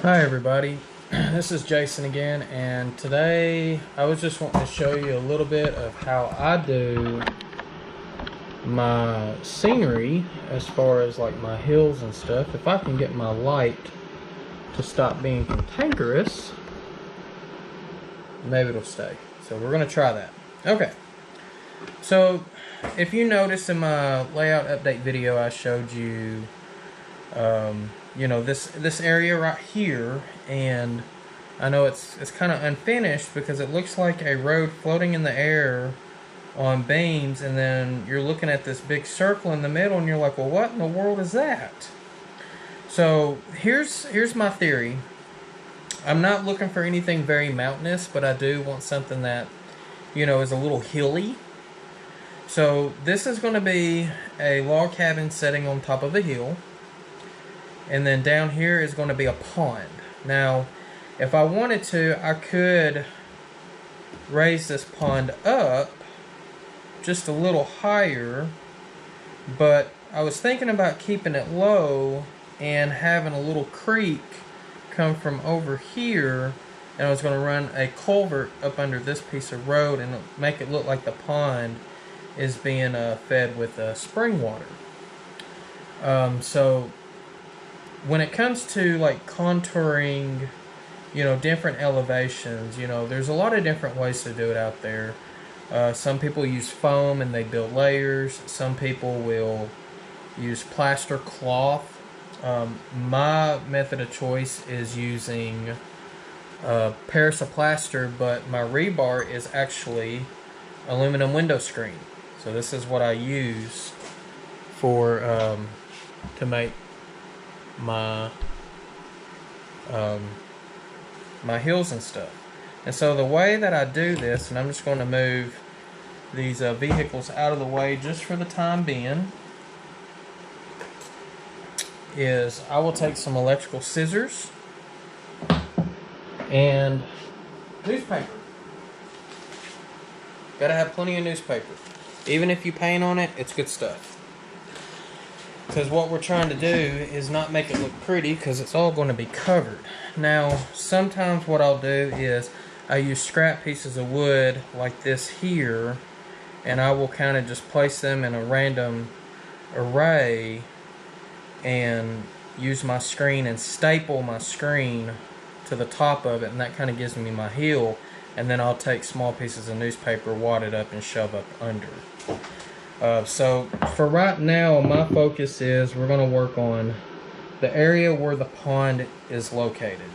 Hi everybody, this is Jason again, and today I was just wanting to show you a little bit of how I do my scenery as far as like my hills and stuff. If I can get my light to stop being cantankerous, maybe it'll stay. So we're going to try that. Okay, so if you notice in my layout update video I showed you this area right here, and I know it's kind of unfinished because it looks like a road floating in the air on beams, and then you're looking at this big circle in the middle and you're like, well, what in the world is that? So here's my theory. I'm not looking for anything very mountainous, but I do want something that is a little hilly. So this is going to be a log cabin sitting on top of a hill. And then down here is going to be a pond. Now, if I wanted to, I could raise this pond up just a little higher. But I was thinking about keeping it low and having a little creek come from over here. And I was going to run a culvert up under this piece of road and make it look like the pond is being fed with spring water. So when it comes to like contouring, different elevations, there's a lot of different ways to do it out there. Some people use foam and they build layers. Some people will use plaster cloth. My method of choice is using Paris of plaster, but my rebar is actually aluminum window screen. So this is what I use for to make my my hills and stuff. And so the way that I do this, and I'm just going to move these vehicles out of the way just for the time being, is I will take some electrical scissors and newspaper. Gotta have plenty of newspaper. Even if you paint on it, it's good stuff. Because what we're trying to do is not make it look pretty, because it's all going to be covered. Now, sometimes what I'll do is I use scrap pieces of wood like this here, and I will kind of just place them in a random array and use my screen and staple my screen to the top of it, and that kind of gives me my hill. And then I'll take small pieces of newspaper, wad it up, and shove up under. So for right now, my focus is we're going to work on the area where the pond is located.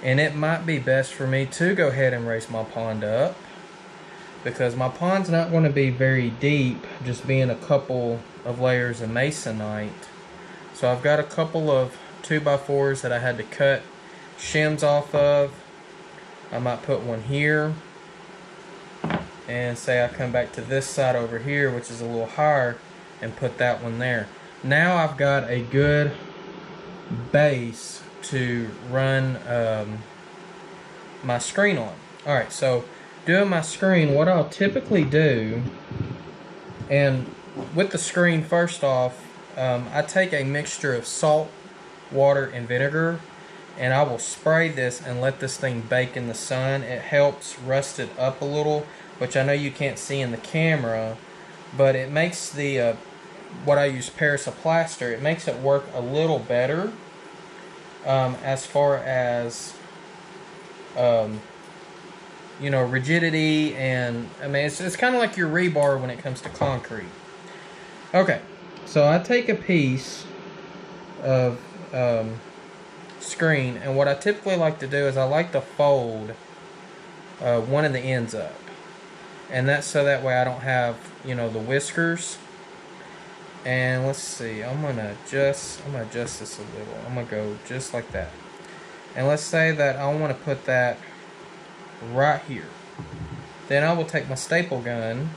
And it might be best for me to go ahead and raise my pond up, because my pond's not going to be very deep, just being a couple of layers of masonite. So I've got a couple of 2x4s that I had to cut shims off of. I might put one here. And say I come back to this side over here, which is a little higher, and put that one there. Now I've got a good base to run my screen on. Alright, so doing my screen, what I'll typically do, and with the screen, first off, I take a mixture of salt, water, and vinegar, and I will spray this and let this thing bake in the sun. It helps rust it up a little, which I know you can't see in the camera, but it makes the what I use Paris of plaster, it makes it work a little better as far as rigidity, and I mean it's kind of like your rebar when it comes to concrete. Okay, so I take a piece of screen, and what I typically like to do is I like to fold one of the ends up. And that's so that way I don't have, the whiskers. And let's see, I'm gonna adjust this a little. I'm gonna go just like that. And let's say that I want to put that right here. Then I will take my staple gun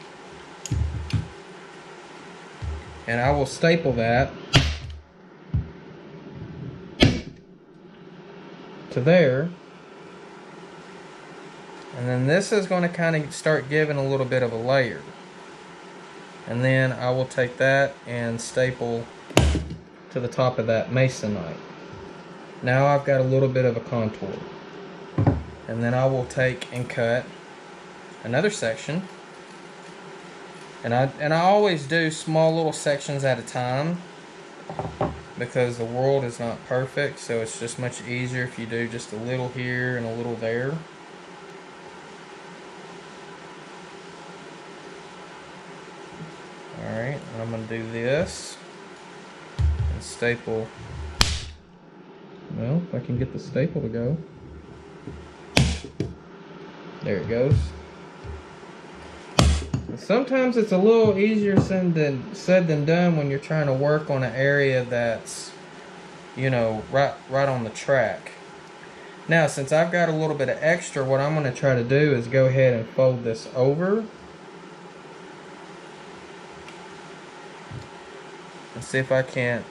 and I will staple that to there. And then this is going to kind of start giving a little bit of a layer. And then I will take that and staple to the top of that masonite. Now I've got a little bit of a contour. And then I will take and cut another section. And I always do small little sections at a time, because the world is not perfect, so it's just much easier if you do just a little here and a little there. Alright, I'm going to do this and staple. Well, if I can get the staple to go. There it goes. And sometimes it's a little easier said than done when you're trying to work on an area that's, you know, right on the track. Now, since I've got a little bit of extra, what I'm going to try to do is go ahead and fold this over. And see if I can't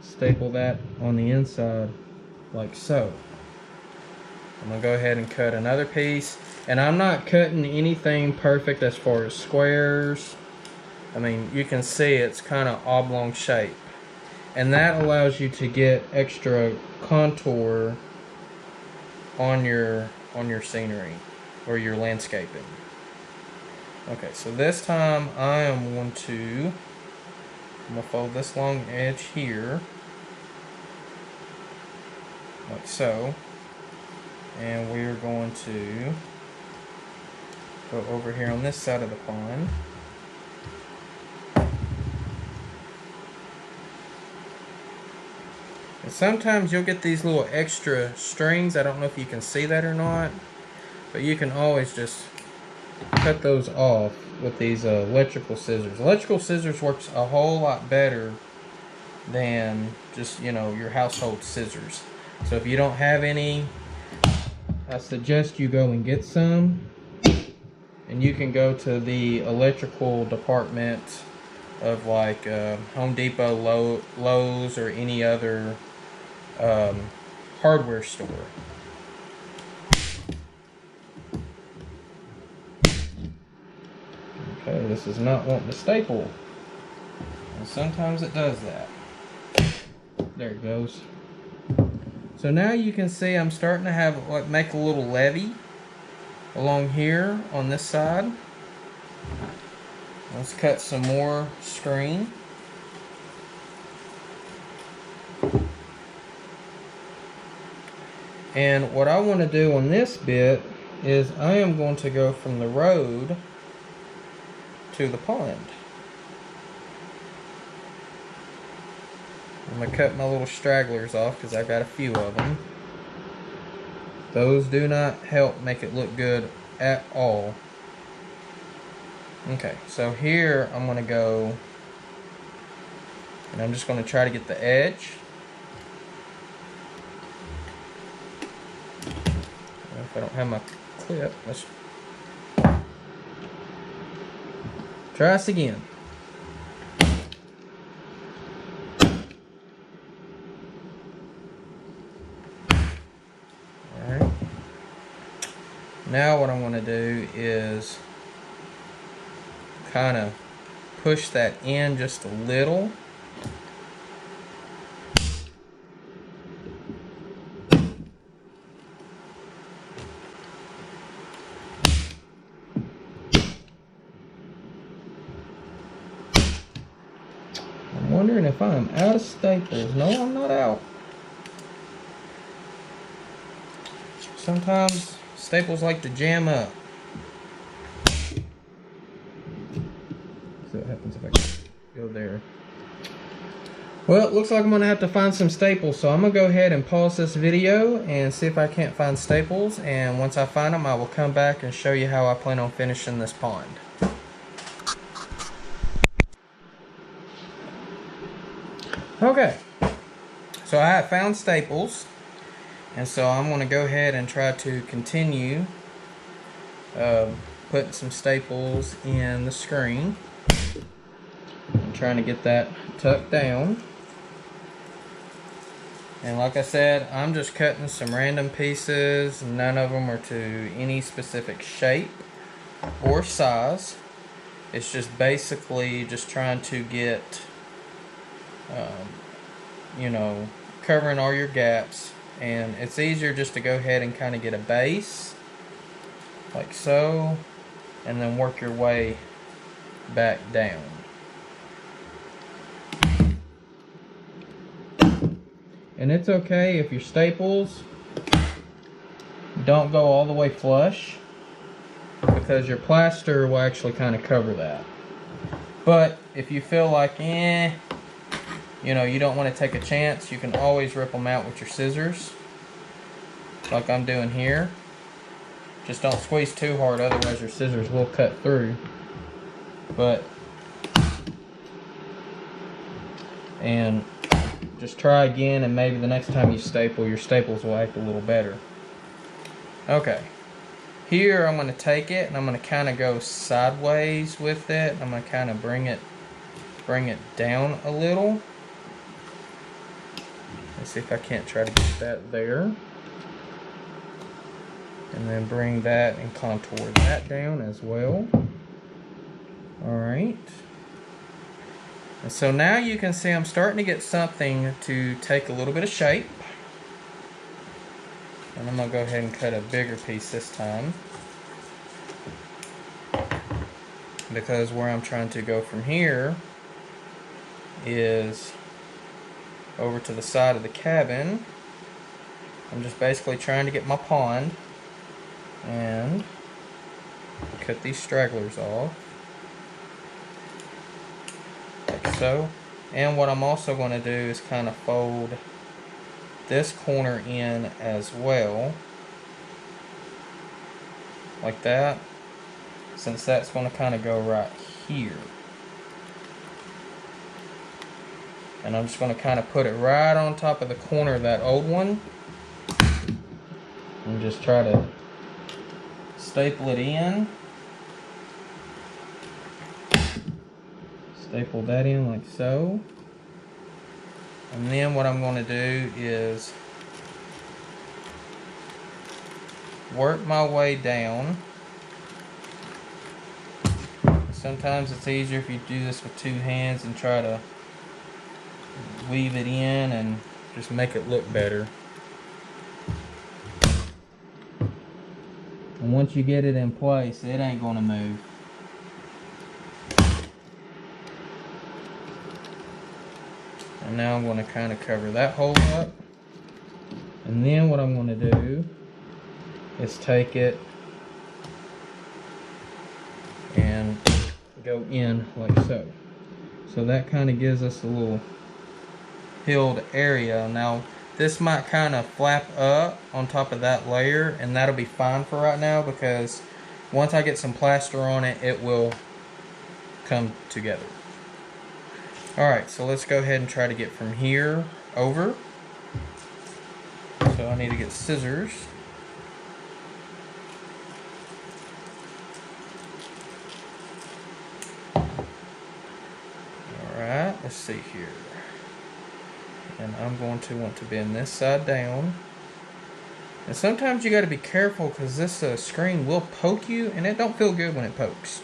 staple that on the inside like so. I'm going to go ahead and cut another piece. And I'm not cutting anything perfect as far as squares. I mean, you can see it's kind of oblong shape. And that allows you to get extra contour on your scenery or your landscaping. Okay, so this time I'm going to fold this long edge here, like so. And we're going to go over here on this side of the pond. And sometimes you'll get these little extra strings. I don't know if you can see that or not, but you can always just cut those off with these electrical scissors. Electrical scissors works a whole lot better than just, you know, your household scissors. So if you don't have any, I suggest you go and get some, and you can go to the electrical department of like Home Depot, Lowe's, or any other hardware store. Okay, this is not wanting to staple, and sometimes it does that. There it goes. So now you can see I'm starting to have, like, make a little levee along here on this side. Let's cut some more string. And what I want to do on this bit is I am going to go from the road to the pond. I'm going to cut my little stragglers off because I've got a few of them. Those do not help make it look good at all. Okay, so here I'm going to go, and I'm just going to try to get the edge. If I don't have my clip, let's try this again. Alright. Now what I'm going to do is kind of push that in just a little. I'm wondering if I'm out of staples. No, I'm not out. Sometimes staples like to jam up. See what happens if I go there. Well, it looks like I'm going to have to find some staples, so I'm going to go ahead and pause this video and see if I can't find staples, and once I find them I will come back and show you how I plan on finishing this pond. Okay, so I have found staples, and so I'm going to go ahead and try to continue putting some staples in the screen. I'm trying to get that tucked down. And like I said, I'm just cutting some random pieces. None of them are to any specific shape or size. It's just basically just trying to get you know, covering all your gaps. And it's easier just to go ahead and kind of get a base, like so, and then work your way back down. And it's okay if your staples don't go all the way flush, because your plaster will actually kind of cover that. But if you feel like, you know, you don't want to take a chance, you can always rip them out with your scissors, like I'm doing here. Just don't squeeze too hard, otherwise your scissors will cut through. And just try again, and maybe the next time you staple, your staples will act a little better. Okay, here I'm going to take it and I'm going to kind of go sideways with it. I'm going to kind of bring it down a little. Let's see if I can't try to get that there. And then bring that and contour that down as well. Alright. And so now you can see I'm starting to get something to take a little bit of shape. And I'm going to go ahead and cut a bigger piece this time, because where I'm trying to go from here is over to the side of the cabin. I'm just basically trying to get my pond and cut these stragglers off, like so. And what I'm also going to do is kind of fold this corner in as well, like that, since that's going to kind of go right here. And I'm just going to kind of put it right on top of the corner of that old one, and just try to staple it in. Staple that in like so. And then what I'm going to do is work my way down. Sometimes it's easier if you do this with two hands and try to weave it in and just make it look better. And once you get it in place, it ain't going to move. And now I'm going to kind of cover that hole up. And then what I'm going to do is take it and go in like so. So that kind of gives us a little filled area. Now this might kind of flap up on top of that layer, and that'll be fine for right now, because once I get some plaster on it, it will come together. Alright, so let's go ahead and try to get from here over. So I need to get scissors. Alright, let's see here. And I'm going to want to bend this side down. And sometimes you got to be careful, because this screen will poke you, and it don't feel good when it pokes.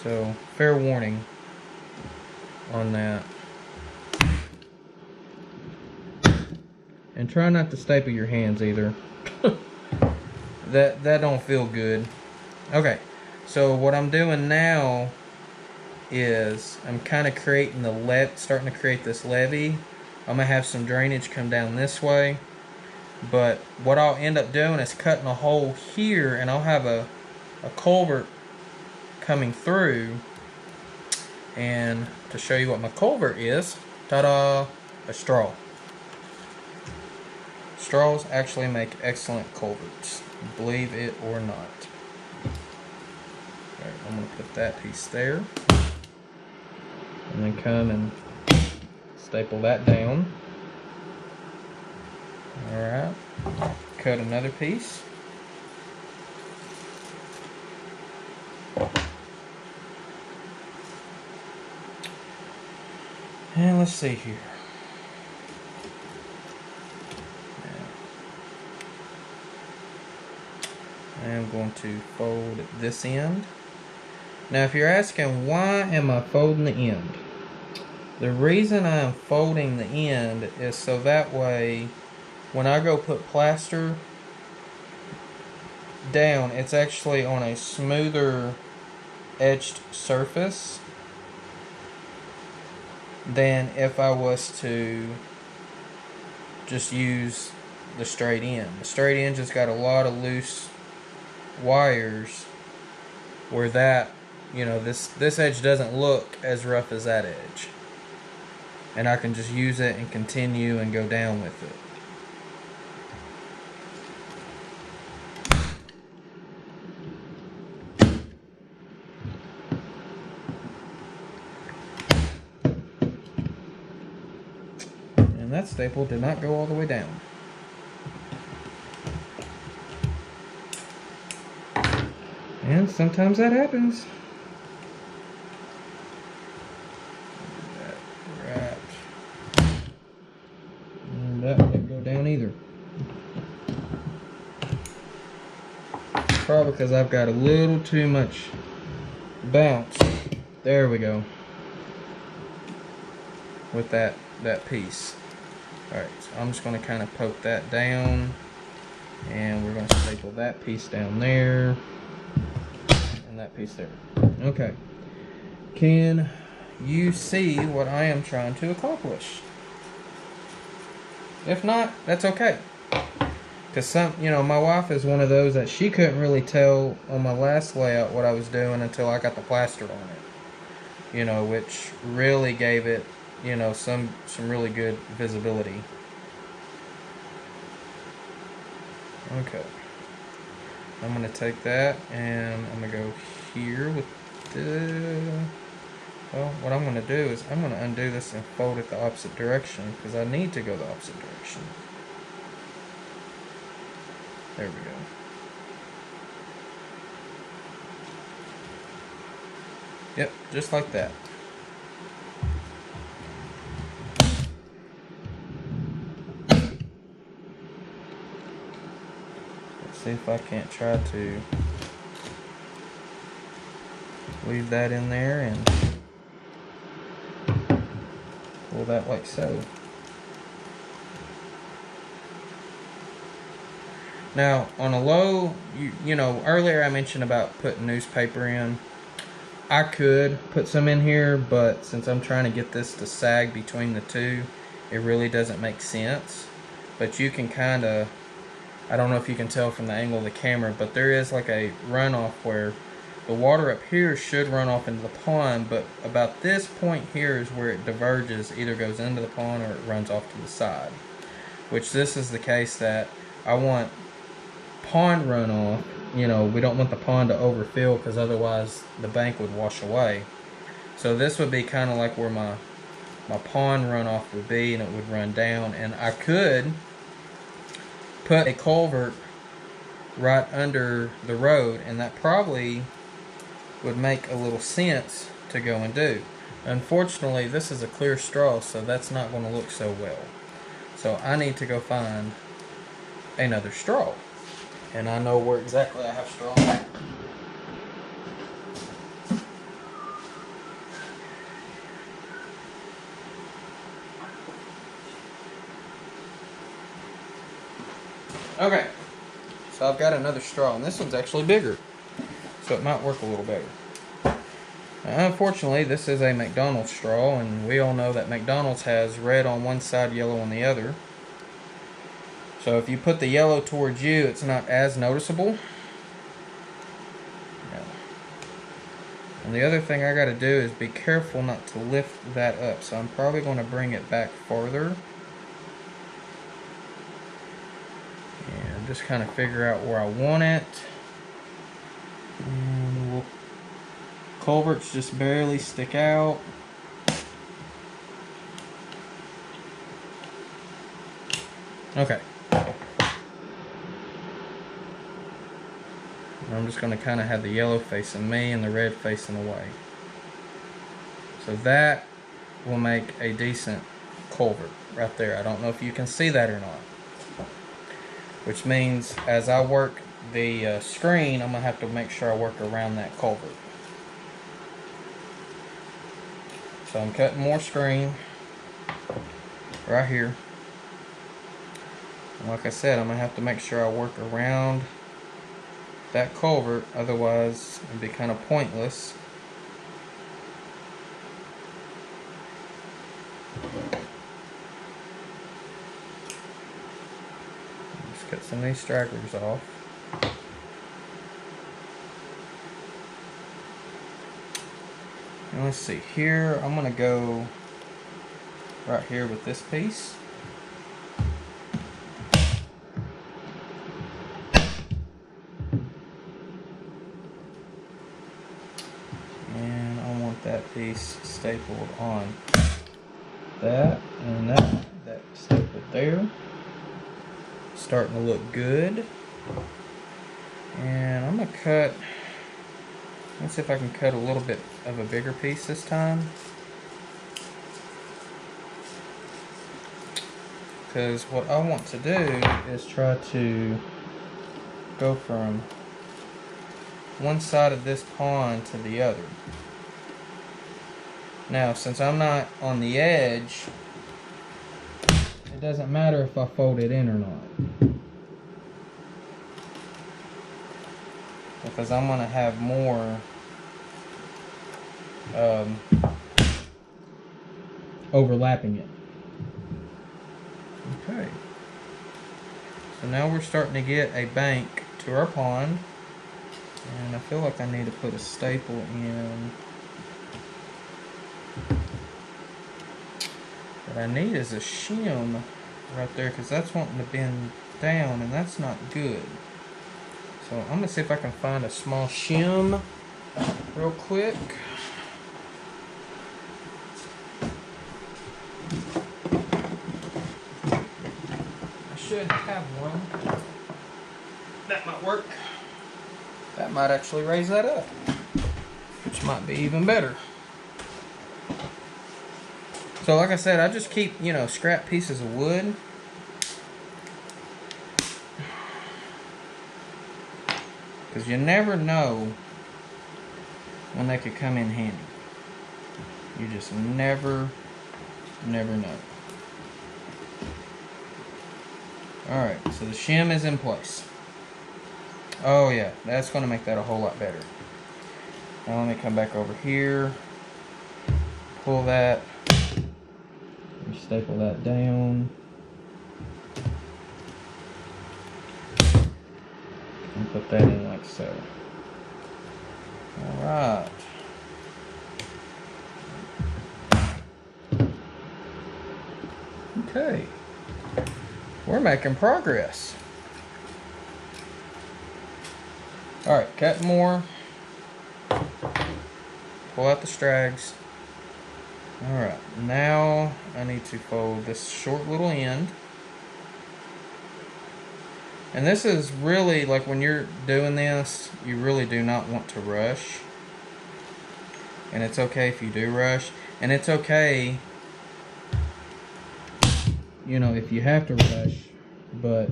So, fair warning on that. And try not to staple your hands either. that don't feel good. Okay, so what I'm doing now is I'm kind of creating starting to create this levee. I'm gonna have some drainage come down this way, but what I'll end up doing is cutting a hole here, and I'll have a culvert coming through. And to show you what my culvert is, ta-da, a straw. Straws actually make excellent culverts, believe it or not. Alright, I'm going to put that piece there. And then come and staple that down. Alright, cut another piece. And let's see here. I'm going to fold this end. Now if you're asking why am I folding the end, The reason I am folding the end is so that way when I go put plaster down, it's actually on a smoother edged surface than if I was to just use the straight end. The straight end just got a lot of loose wires where that, this edge doesn't look as rough as that edge. And I can just use it and continue and go down with it. And that staple did not go all the way down. And sometimes that happens. And that didn't go down either. Probably because I've got a little too much bounce. There we go. With that piece. Alright, so I'm just going to kind of poke that down. And we're going to staple that piece down there. And that piece there. Okay. Can you see what I am trying to accomplish? If not, that's okay. Because my wife is one of those that she couldn't really tell on my last layout what I was doing until I got the plaster on it. Which really gave it, some really good visibility. Okay. I'm going to take that and I'm going to go here with well, what I'm going to do is I'm going to undo this and fold it the opposite direction because I need to go the opposite direction. There we go. Yep, just like that. Let's see if I can't try to leave that in there and pull that like so. Now, on a low, earlier I mentioned about putting newspaper in. I could put some in here, but since I'm trying to get this to sag between the two, it really doesn't make sense. But you can kind of, I don't know if you can tell from the angle of the camera, but there is like a runoff where the water up here should run off into the pond, but about this point here is where it diverges, either goes into the pond or it runs off to the side. Which this is the case that I want pond runoff. We don't want the pond to overfill because otherwise the bank would wash away. So this would be kind of like where my pond runoff would be, and it would run down. And I could put a culvert right under the road, and that probably would make a little sense to go and do. Unfortunately, this is a clear straw, so that's not going to look so well. So I need to go find another straw. And I know where exactly I have straw. Okay, so I've got another straw, and this one's actually bigger, so it might work a little better. Now, unfortunately, this is a McDonald's straw, and we all know that McDonald's has red on one side, yellow on the other. So if you put the yellow towards you, it's not as noticeable. No. And the other thing I got to do is be careful not to lift that up, so I'm probably going to bring it back farther. And just kind of figure out where I want it. And culverts just barely stick out. Okay. I'm just going to kind of have the yellow facing me and the red facing away. So that will make a decent culvert right there. I don't know if you can see that or not. Which means as I work the screen, I'm going to have to make sure I work around that culvert. So So I'm cutting more screen right here. And like I said, I'm going to have to make sure I work around that culvert, otherwise it'd be kind of pointless. Just cut some of these stragglers off. And let's see, here I'm going to go right here with this piece. And I want that piece stapled on that and that stapled there. Starting to look good. And I'm going to cut, let's see if I can cut a little bit of a bigger piece this time. Because what I want to do is try to go from one side of this pond to the other. Now, since I'm not on the edge, it doesn't matter if I fold it in or not, because I'm going to have more overlapping it. Okay. So now we're starting to get a bank to our pond, and I feel like I need to put a staple in. What I need is a shim right there, because that's wanting to bend down, and that's not good. So I'm going to see if I can find a small shim real quick. I should have one. That might work. That might actually raise that up, which might be even better. So like I said, I just keep, you know, scrap pieces of wood. Because you never know when they could come in handy. You just never know. Alright, so the shim is in place. Oh yeah, that's going to make that a whole lot better. Now let me come back over here. Pull that. Staple that down. And put that in like so. Alright. Okay. We're making progress. Alright, cut more. Pull out the strags. Alright, now I need to fold this short little end. And this is really, like when you're doing this, you really do not want to rush. And it's okay if you do rush. And it's okay, you know, if you have to rush. But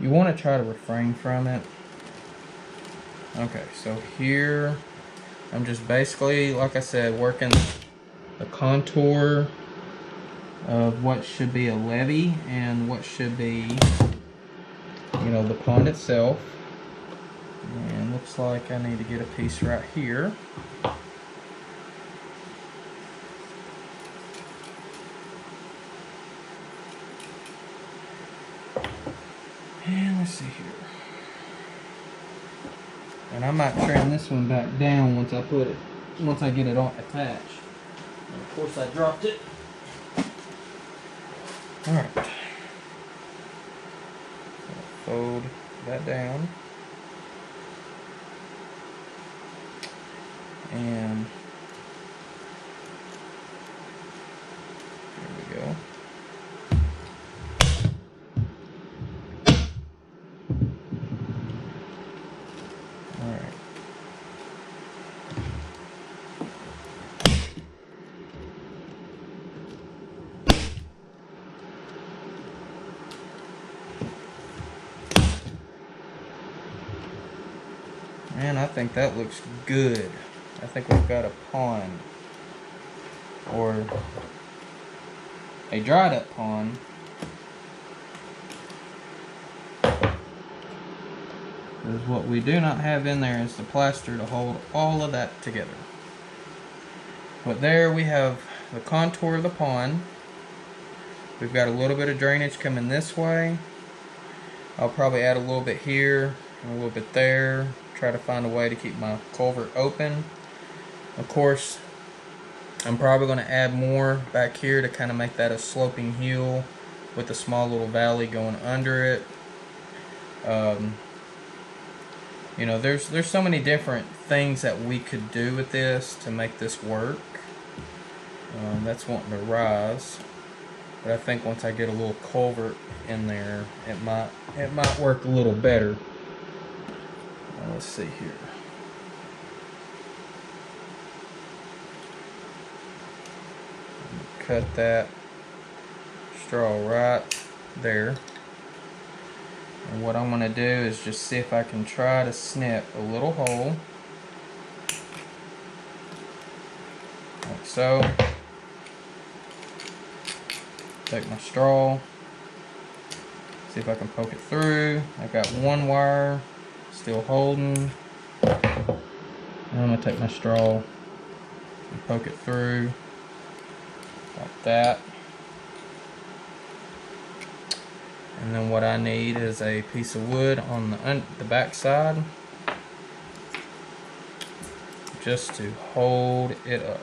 you want to try to refrain from it. Okay, so here I'm just basically, like I said, working the contour of what should be a levee and what should be, you know, the pond itself. And looks like I need to get a piece right here. And let's see here. And I might trim this one back down once I get it all attached. And of course I dropped it. Alright. Fold that down. And there we go. Alright. Man, I think that looks good. I think we've got a pond. or a dried up pond, because what we do not have in there is the plaster to hold all of that together. But there we have the contour of the pond. We've got a little bit of drainage coming this way. I'll probably add a little bit here and a little bit there. Try to find a way to keep my culvert open. Of course, I'm probably going to add more back here to kind of make that a sloping hill with a small little valley going under it. You know, there's so many different things that we could do with this to make this work. That's wanting to rise. But I think once I get a little culvert in there, it might work a little better. Let's see here. Cut that straw right there. And what I'm going to do is just see if I can try to snip a little hole. Like so. Take my straw, see if I can poke it through. I've got one wire still holding. And I'm going to take my straw and poke it through like that. And then what I need is a piece of wood on the back side just to hold it up.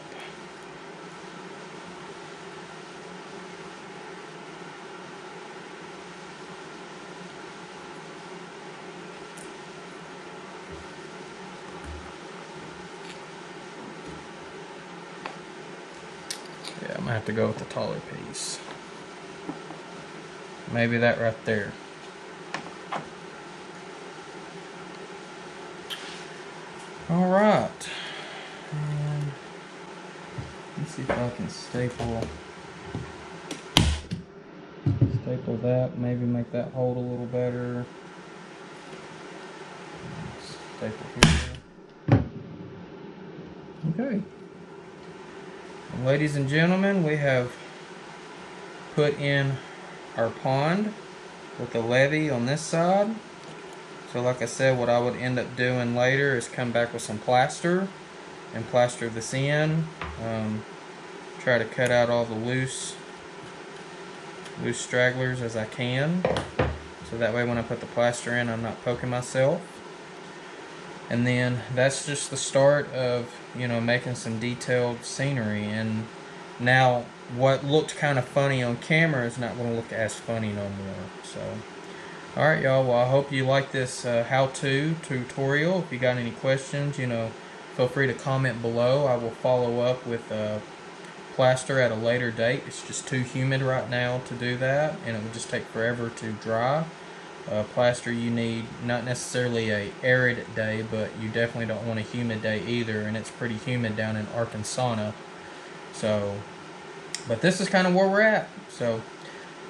Yeah, I'm gonna have to go with the taller piece. Maybe that right there. All right. And let's see if I can staple that. Maybe make that hold a little better. Staple here. Okay. Ladies and gentlemen, we have put in our pond with the levee on this side. So like I said, what I would end up doing later is come back with some plaster and plaster this in. Try to cut out all the loose stragglers as I can, so that way when I put the plaster in, I'm not poking myself. And then that's just the start of, you know, making some detailed scenery. And now what looked kind of funny on camera is not going to look as funny no more. So, alright y'all, well I hope you like this how-to tutorial. If you got any questions, you know, feel free to comment below. I will follow up with plaster at a later date. It's just too humid right now to do that, and it would just take forever to dry. Plaster, you need not necessarily a arid day, but you definitely don't want a humid day either, and it's pretty humid down in Arkansas. So, but this is kind of where we're at. So,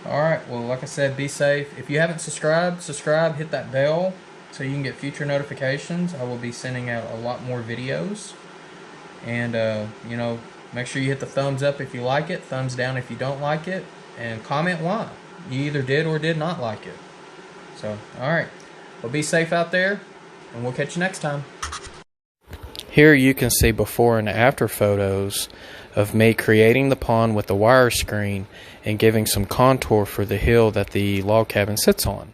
alright, well like I said, be safe. If you haven't subscribed, hit that bell so you can get future notifications. I will be sending out a lot more videos. And, you know, make sure you hit the thumbs up if you like it, thumbs down if you don't like it, and comment why. You either did or did not like it. So, alright. Well, be safe out there, and we'll catch you next time. Here you can see before and after photos of me creating the pond with the wire screen and giving some contour for the hill that the log cabin sits on.